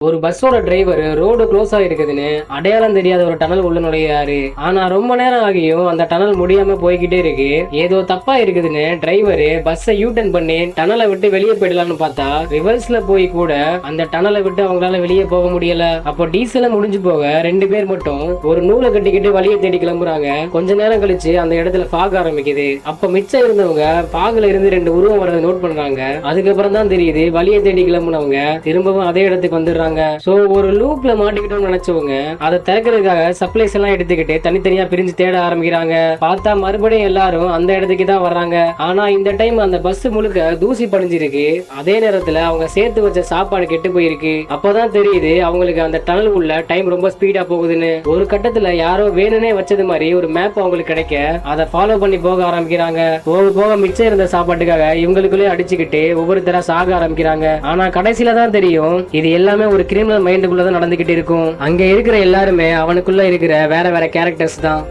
ஒரு பஸ்ஸோட driver road close ஆகிருக்குதுன்னு அடையாளம் தெரியாத ஒரு டனல் உள்ள நுழையாரு. ஆனா ரொம்ப நேரம் ஆகியும் அந்த டனல் முடியாம போய்கிட்டே இருக்கு. ஏதோ தப்பா இருக்குதுன்னு டிரைவர் பஸ்ஸை யூட்டன் பண்ணி டனலை விட்டு வெளியே போயிடலாம்னு பார்த்தா ரிவர்ஸ்ல போய் கூட அந்த டனலை விட்டு அவங்களால வெளியே போக முடியல. அப்போ டீசல முடிஞ்சு போக 2 பேர் மட்டும் ஒரு நூலை கட்டிக்கிட்டு வழியை தேடி கிளம்புறாங்க. கொஞ்ச நேரம் கழிச்சு அந்த இடத்துல ஃபாக் ஆரம்பிக்குது. அப்ப மிச்சம் இருந்தவங்க ஃபாக்ல இருந்து 2 உருவம் வரதை நோட் பண்றாங்க. அதுக்கப்புறம் தான் தெரியுது வழியை தேடி கிளம்புனவங்க திரும்பவும் அதே இடத்துக்கு வந்துடுறாங்க. சோ ஒரு லூப்ல மாட்டிக்கிட்டோம்னு நினைச்சவங்க அதை திறக்கிறதுக்காக சப்ளைஸ் எல்லாம் எடுத்துக்கிட்டு தனித்தனியா பிரிஞ்சு தேட ஆரம்பிக்கிறாங்க. பார்த்தா மறுபடியும் எல்லாரும் அந்த இடத்துக்கு தான் வர்றாங்க. ஆனா இந்த டைம் அந்த பஸ் முழுக்க தூசி படிஞ்சிருக்கு. அதே நேரத்துல அவங்க சேர்த்து வச்ச சாப்பாடு கெட்டு போயிருக்கு. அப்பதான் தெரியுது அவங்களுக்கு அந்த டனல் உள்ள டைம் ரொம்ப ஸ்பீடா போகுதுன்னு. ஒரு கட்டத்துல யாரோ வேணும்னே வச்சது மாதிரி ஒரு மேப் அவங்களுக்கு கிடைக்க அதை ஃபாலோ பண்ணி போக ஆரம்பிக்கிறாங்க. போக போக மிச்சம் இருந்த சாப்பாட்டுக்காக இவங்களுக்குள்ளே அடிச்சுக்கிட்டு ஒவ்வொருத்தரா சாக ஆரம்பிக்கிறாங்க. ஆனா கடைசியில தான் தெரியும் இது எல்லாமே ஒரு கிரிமினல் மைண்டுக்குள்ளதான் நடந்துகிட்டு இருக்கும். அங்க இருக்கிற எல்லாருமே அவனுக்குள்ள இருக்கிற வேற வேற கேரக்டர்ஸ் தான்.